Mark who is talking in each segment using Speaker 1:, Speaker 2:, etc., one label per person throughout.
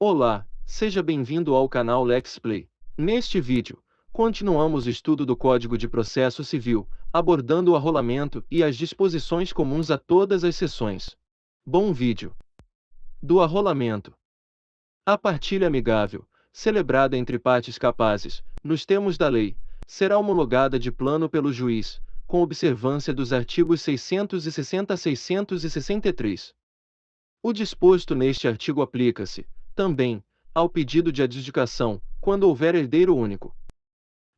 Speaker 1: Olá, seja bem-vindo ao canal LexPlay. Neste vídeo, continuamos o estudo do Código de Processo Civil, abordando o arrolamento e as disposições comuns a todas as seções. Bom vídeo. Do arrolamento. A partilha amigável, celebrada entre partes capazes, nos termos da lei, será homologada de plano pelo juiz, com observância dos artigos 660 a 663. O disposto neste artigo aplica-se, também, ao pedido de adjudicação, quando houver herdeiro único.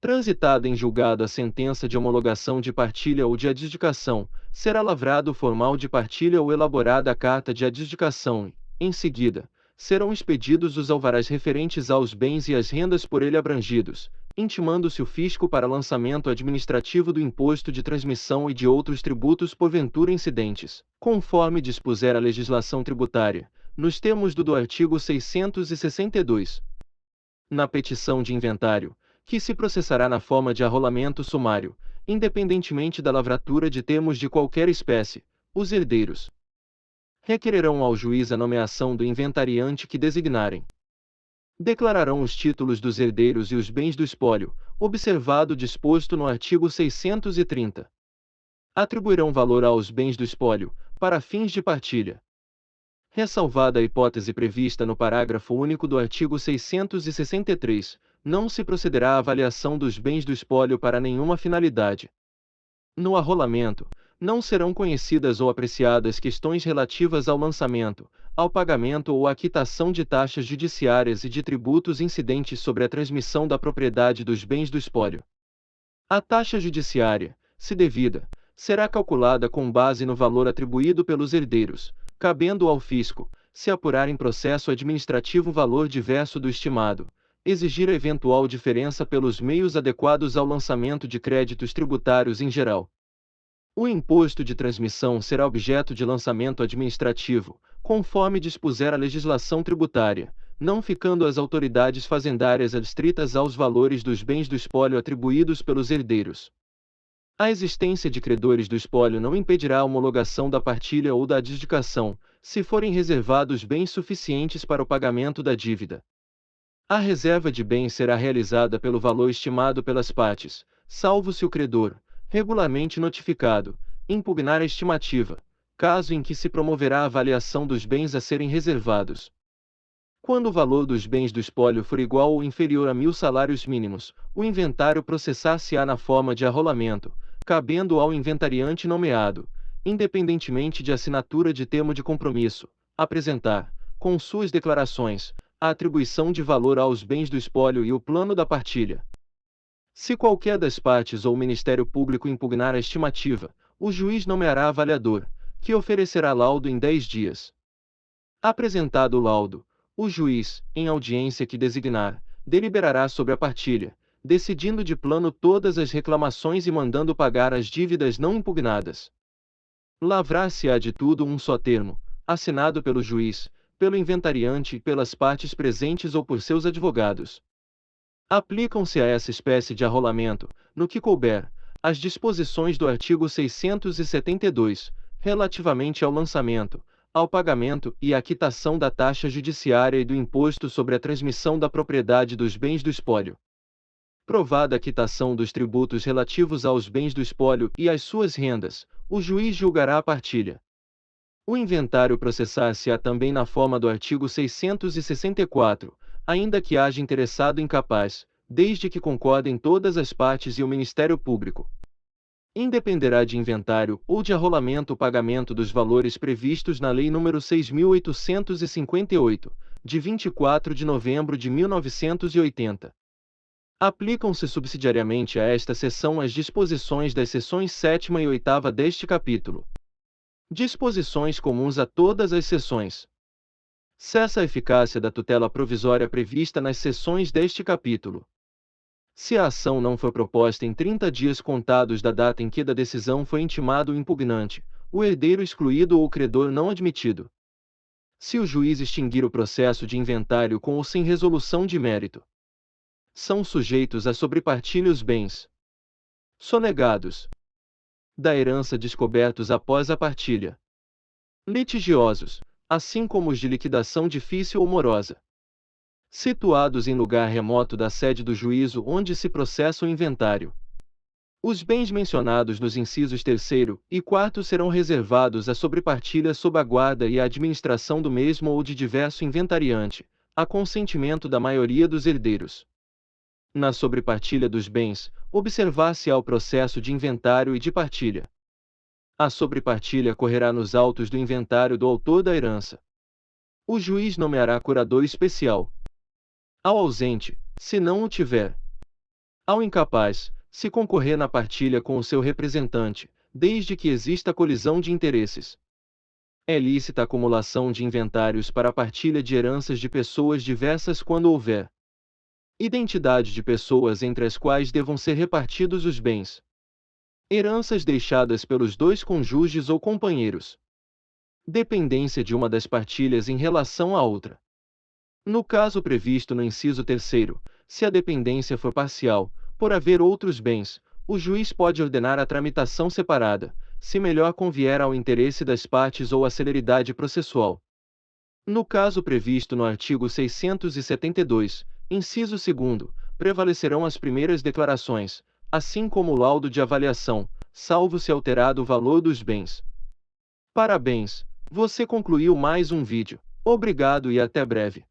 Speaker 1: Transitada em julgado a sentença de homologação de partilha ou de adjudicação, será lavrado o formal de partilha ou elaborada a carta de adjudicação e, em seguida, serão expedidos os alvarás referentes aos bens e às rendas por ele abrangidos, intimando-se o fisco para lançamento administrativo do imposto de transmissão e de outros tributos porventura incidentes, conforme dispuser a legislação tributária, nos termos do artigo 662. Na petição de inventário, que se processará na forma de arrolamento sumário, independentemente da lavratura de termos de qualquer espécie, os herdeiros requererão ao juiz a nomeação do inventariante que designarem. Declararão os títulos dos herdeiros e os bens do espólio, observado o disposto no artigo 630. Atribuirão valor aos bens do espólio, para fins de partilha. Ressalvada a hipótese prevista no parágrafo único do artigo 663, não se procederá à avaliação dos bens do espólio para nenhuma finalidade. No arrolamento, não serão conhecidas ou apreciadas questões relativas ao lançamento, ao pagamento ou à quitação de taxas judiciárias e de tributos incidentes sobre a transmissão da propriedade dos bens do espólio. A taxa judiciária, se devida, será calculada com base no valor atribuído pelos herdeiros, cabendo ao fisco, se apurar em processo administrativo o valor diverso do estimado, exigir a eventual diferença pelos meios adequados ao lançamento de créditos tributários em geral. O imposto de transmissão será objeto de lançamento administrativo, conforme dispuser a legislação tributária, não ficando as autoridades fazendárias adstritas aos valores dos bens do espólio atribuídos pelos herdeiros. A existência de credores do espólio não impedirá a homologação da partilha ou da adjudicação, se forem reservados bens suficientes para o pagamento da dívida. A reserva de bens será realizada pelo valor estimado pelas partes, salvo se o credor, regularmente notificado, impugnar a estimativa, caso em que se promoverá a avaliação dos bens a serem reservados. Quando o valor dos bens do espólio for igual ou inferior a 1.000 salários mínimos, o inventário processar-se-á na forma de arrolamento, cabendo ao inventariante nomeado, independentemente de assinatura de termo de compromisso, apresentar, com suas declarações, a atribuição de valor aos bens do espólio e o plano da partilha. Se qualquer das partes ou o Ministério Público impugnar a estimativa, o juiz nomeará avaliador, que oferecerá laudo em 10 dias. Apresentado o laudo, o juiz, em audiência que designar, deliberará sobre a partilha, decidindo de plano todas as reclamações e mandando pagar as dívidas não impugnadas. Lavrar-se-á de tudo um só termo, assinado pelo juiz, pelo inventariante e pelas partes presentes ou por seus advogados. Aplicam-se a essa espécie de arrolamento, no que couber, as disposições do artigo 672, relativamente ao lançamento, ao pagamento e à quitação da taxa judiciária e do imposto sobre a transmissão da propriedade dos bens do espólio. Provada a quitação dos tributos relativos aos bens do espólio e às suas rendas, o juiz julgará a partilha. O inventário processar-se-á também na forma do artigo 664, ainda que haja interessado incapaz, desde que concordem todas as partes e o Ministério Público. Independerá de inventário ou de arrolamento o pagamento dos valores previstos na Lei nº 6.858, de 24 de novembro de 1980. Aplicam-se subsidiariamente a esta seção as disposições das seções 7ª e 8ª deste capítulo. Disposições comuns a todas as seções. Cessa a eficácia da tutela provisória prevista nas seções deste capítulo. Se a ação não for proposta em 30 dias contados da data em que da decisão foi intimado o impugnante, o herdeiro excluído ou o credor não admitido. Se o juiz extinguir o processo de inventário com ou sem resolução de mérito, são sujeitos a sobrepartilha os bens sonegados da herança descobertos após a partilha, litigiosos, assim como os de liquidação difícil ou morosa. situados em lugar remoto da sede do juízo onde se processa o inventário. Os bens mencionados nos incisos 3º e 4º serão reservados à sobrepartilha sob a guarda e a administração do mesmo ou de diverso inventariante, a consentimento da maioria dos herdeiros. Na sobrepartilha dos bens, observar-se-á o processo de inventário e de partilha. A sobrepartilha correrá nos autos do inventário do autor da herança. O juiz nomeará curador especial. Ao ausente, se não o tiver. Ao incapaz, se concorrer na partilha com o seu representante, desde que exista colisão de interesses. É lícita a acumulação de inventários para a partilha de heranças de pessoas diversas quando houver identidade de pessoas entre as quais devam ser repartidos os bens. Heranças deixadas pelos dois cônjuges ou companheiros. Dependência de uma das partilhas em relação à outra. No caso previsto no inciso 3º, se a dependência for parcial, por haver outros bens, o juiz pode ordenar a tramitação separada, se melhor convier ao interesse das partes ou à celeridade processual. No caso previsto no artigo 672, inciso 2º, prevalecerão as primeiras declarações, assim como o laudo de avaliação, salvo se alterado o valor dos bens. Parabéns, você concluiu mais um vídeo. Obrigado e até breve.